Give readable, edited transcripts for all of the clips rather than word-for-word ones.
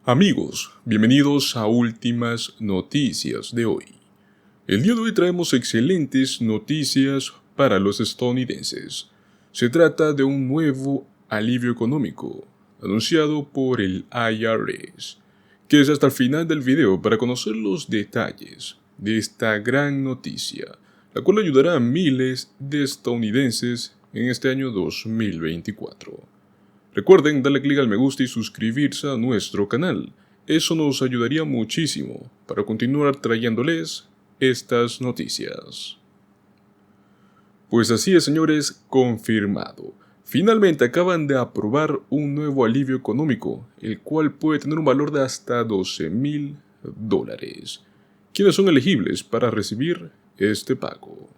Amigos, bienvenidos a Últimas Noticias de hoy. El día de hoy traemos excelentes noticias para los estadounidenses. Se trata de un nuevo alivio económico, anunciado por el IRS. Quédese hasta el final del video para conocer los detalles de esta gran noticia, la cual ayudará a miles de estadounidenses en este año 2024. Recuerden darle clic al me gusta y suscribirse a nuestro canal. Eso nos ayudaría muchísimo para continuar trayéndoles estas noticias. Pues así es, señores, confirmado. Finalmente acaban de aprobar un nuevo alivio económico, el cual puede tener un valor de hasta $12,000. ¿Quiénes son elegibles para recibir este pago?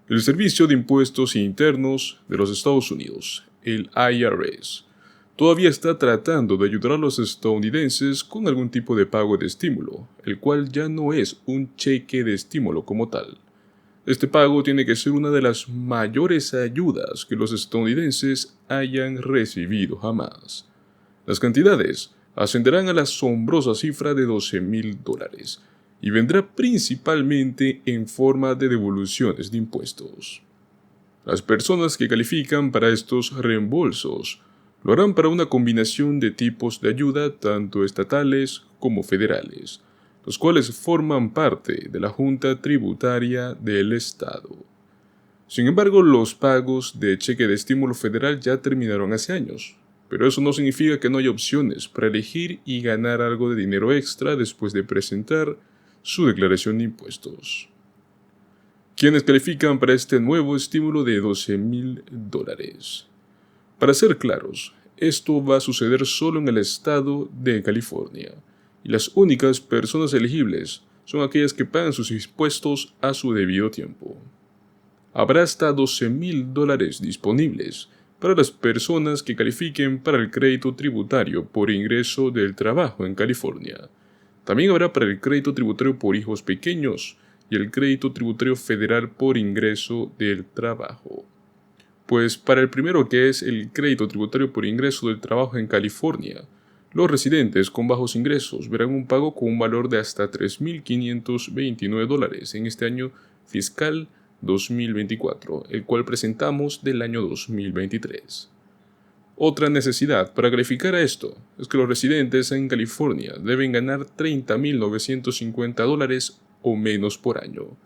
El Servicio de Impuestos Internos de los Estados Unidos, el IRS, todavía está tratando de ayudar a los estadounidenses con algún tipo de pago de estímulo, el cual ya no es un cheque de estímulo como tal. Este pago tiene que ser una de las mayores ayudas que los estadounidenses hayan recibido jamás. Las cantidades ascenderán a la asombrosa cifra de $12,000 y vendrá principalmente en forma de devoluciones de impuestos. Las personas que califican para estos reembolsos lo harán para una combinación de tipos de ayuda tanto estatales como federales, los cuales forman parte de la Junta Tributaria del Estado. Sin embargo, los pagos de cheque de estímulo federal ya terminaron hace años, pero eso no significa que no haya opciones para elegir y ganar algo de dinero extra después de presentar su declaración de impuestos. ¿Quiénes califican para este nuevo estímulo de $12,000? Para ser claros, esto va a suceder solo en el estado de California, y las únicas personas elegibles son aquellas que pagan sus impuestos a su debido tiempo. Habrá hasta $12,000 disponibles para las personas que califiquen para el crédito tributario por ingreso del trabajo en California. También habrá para el crédito tributario por hijos pequeños y el crédito tributario federal por ingreso del trabajo. Pues para el primero, que es el crédito tributario por ingreso del trabajo en California, los residentes con bajos ingresos verán un pago con un valor de hasta $3,529 en este año fiscal 2024, el cual presentamos del año 2023. Otra necesidad para calificar a esto es que los residentes en California deben ganar $30,950 o menos por año.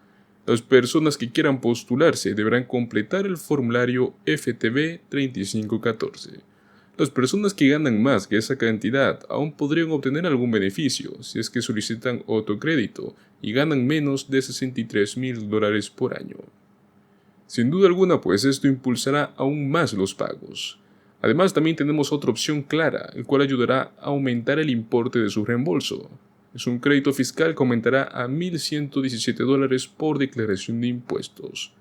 Las personas que quieran postularse deberán completar el formulario FTB 3514. Las personas que ganan más que esa cantidad aún podrían obtener algún beneficio si es que solicitan autocrédito y ganan menos de $63,000 por año. Sin duda alguna, pues esto impulsará aún más los pagos. Además, también tenemos otra opción clara, el cual ayudará a aumentar el importe de su reembolso. Es un crédito fiscal que aumentará a $1,117 por declaración de impuestos.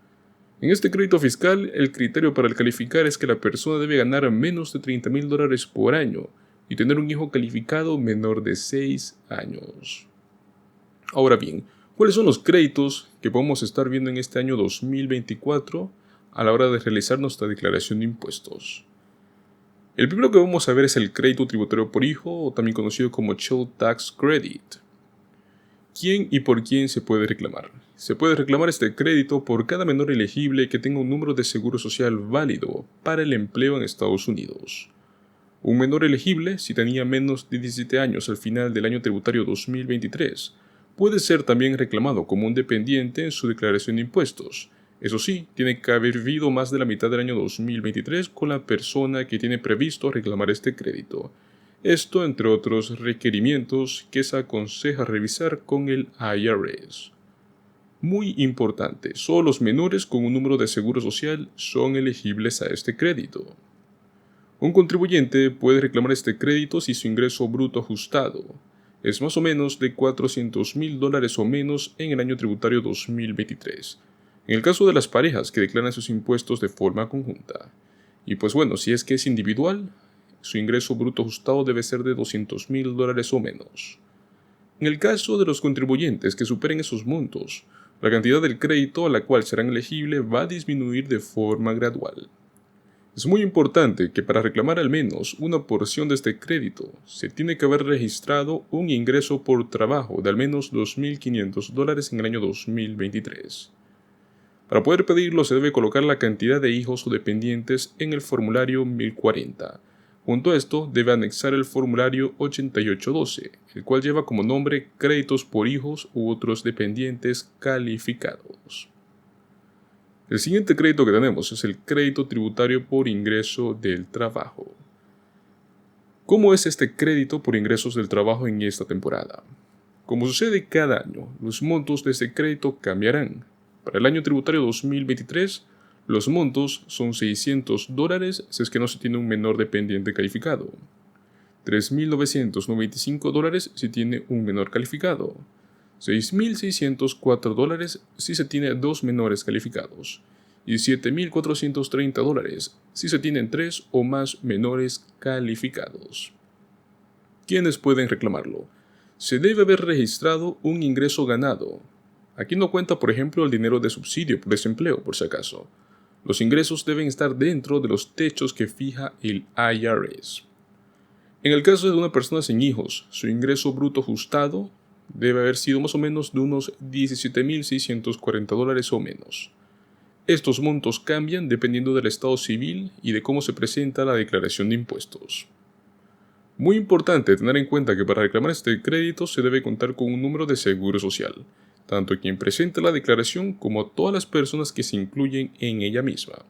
En este crédito fiscal, el criterio para el calificar es que la persona debe ganar menos de $30,000 por año y tener un hijo calificado menor de 6 años. Ahora bien, ¿cuáles son los créditos que podemos estar viendo en este año 2024 a la hora de realizar nuestra declaración de impuestos? El primero que vamos a ver es el crédito tributario por hijo, o también conocido como Child Tax Credit. ¿Quién y por quién se puede reclamar? Se puede reclamar este crédito por cada menor elegible que tenga un número de seguro social válido para el empleo en Estados Unidos. Un menor elegible, si tenía menos de 17 años al final del año tributario 2023, puede ser también reclamado como un dependiente en su declaración de impuestos. Eso sí, tiene que haber vivido más de la mitad del año 2023 con la persona que tiene previsto reclamar este crédito. Esto entre otros requerimientos que se aconseja revisar con el IRS. Muy importante, solo los menores con un número de seguro social son elegibles a este crédito. Un contribuyente puede reclamar este crédito si su ingreso bruto ajustado es más o menos de $400,000 o menos en el año tributario 2023. En el caso de las parejas que declaran sus impuestos de forma conjunta. Y pues bueno, si es que es individual, su ingreso bruto ajustado debe ser de $200,000 o menos. En el caso de los contribuyentes que superen esos montos, la cantidad del crédito a la cual serán elegibles va a disminuir de forma gradual. Es muy importante que para reclamar al menos una porción de este crédito, se tiene que haber registrado un ingreso por trabajo de al menos $2.500 en el año 2023. Para poder pedirlo se debe colocar la cantidad de hijos o dependientes en el formulario 1040. Junto a esto debe anexar el formulario 8812, el cual lleva como nombre créditos por hijos u otros dependientes calificados. El siguiente crédito que tenemos es el crédito tributario por ingreso del trabajo. ¿Cómo es este crédito por ingresos del trabajo en esta temporada? Como sucede cada año, los montos de este crédito cambiarán. Para el año tributario 2023, los montos son $600 si es que no se tiene un menor dependiente calificado, $3.995 si tiene un menor calificado, $6.604 si se tiene dos menores calificados y $7.430 si se tienen tres o más menores calificados. ¿Quiénes pueden reclamarlo? Se debe haber registrado un ingreso ganado. Aquí no cuenta, por ejemplo, el dinero de subsidio por desempleo, por si acaso. Los ingresos deben estar dentro de los techos que fija el IRS. En el caso de una persona sin hijos, su ingreso bruto ajustado debe haber sido más o menos de unos $17.640 o menos. Estos montos cambian dependiendo del estado civil y de cómo se presenta la declaración de impuestos. Muy importante tener en cuenta que para reclamar este crédito se debe contar con un número de seguro social, tanto quien presenta la declaración como todas las personas que se incluyen en ella misma.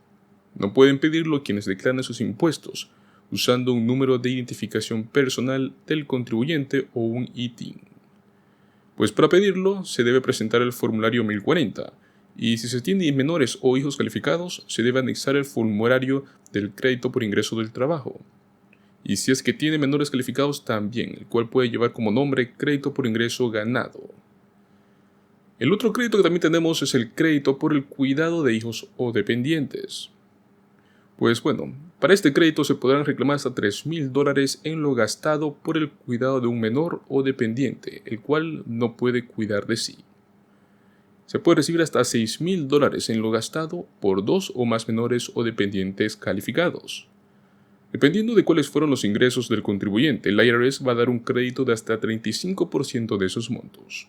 No pueden pedirlo quienes declaran sus impuestos, usando un número de identificación personal del contribuyente o un ITIN. Pues para pedirlo se debe presentar el formulario 1040, y si se tiene menores o hijos calificados, se debe anexar el formulario del crédito por ingreso del trabajo. Y si es que tiene menores calificados también, el cual puede llevar como nombre crédito por ingreso ganado. El otro crédito que también tenemos es el crédito por el cuidado de hijos o dependientes. Pues bueno, para este crédito se podrán reclamar hasta $3.000 en lo gastado por el cuidado de un menor o dependiente, el cual no puede cuidar de sí. Se puede recibir hasta $6.000 en lo gastado por dos o más menores o dependientes calificados. Dependiendo de cuáles fueron los ingresos del contribuyente, el IRS va a dar un crédito de hasta 35% de esos montos.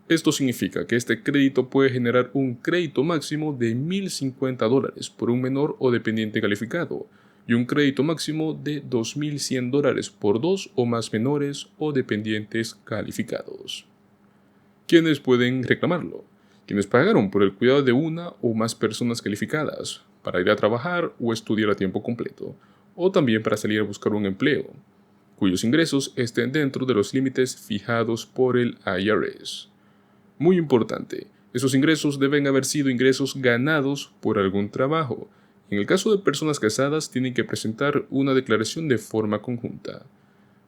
Esto significa que este crédito puede generar un crédito máximo de $1.050 por un menor o dependiente calificado y un crédito máximo de $2.100 por dos o más menores o dependientes calificados. ¿Quiénes pueden reclamarlo? Quienes pagaron por el cuidado de una o más personas calificadas para ir a trabajar o estudiar a tiempo completo, o también para salir a buscar un empleo, cuyos ingresos estén dentro de los límites fijados por el IRS. Muy importante, esos ingresos deben haber sido ingresos ganados por algún trabajo. En el caso de personas casadas, tienen que presentar una declaración de forma conjunta.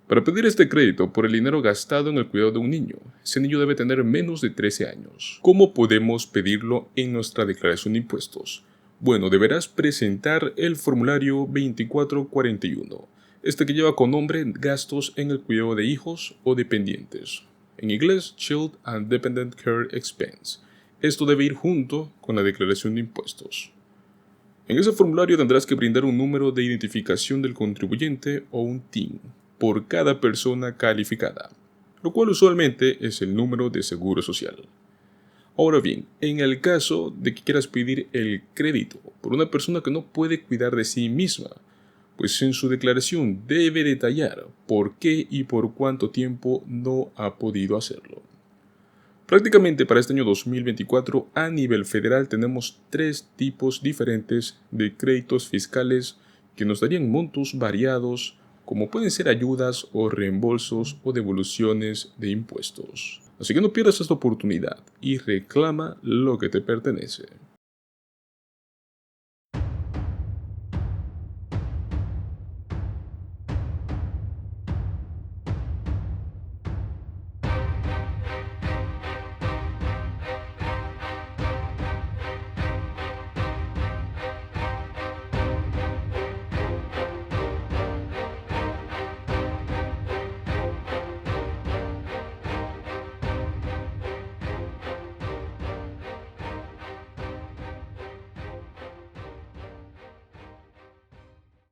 Para pedir este crédito por el dinero gastado en el cuidado de un niño, ese niño debe tener menos de 13 años. ¿Cómo podemos pedirlo en nuestra declaración de impuestos? Bueno, deberás presentar el formulario 2441, este que lleva con nombre gastos en el cuidado de hijos o dependientes. En inglés, Child and Dependent Care Expense. Esto debe ir junto con la declaración de impuestos. En ese formulario tendrás que brindar un número de identificación del contribuyente o un TIN por cada persona calificada, lo cual usualmente es el número de seguro social. Ahora bien, en el caso de que quieras pedir el crédito por una persona que no puede cuidar de sí misma, pues en su declaración debe detallar por qué y por cuánto tiempo no ha podido hacerlo. Prácticamente para este año 2024 a nivel federal tenemos tres tipos diferentes de créditos fiscales que nos darían montos variados, como pueden ser ayudas o reembolsos o devoluciones de impuestos. Así que no pierdas esta oportunidad y reclama lo que te pertenece.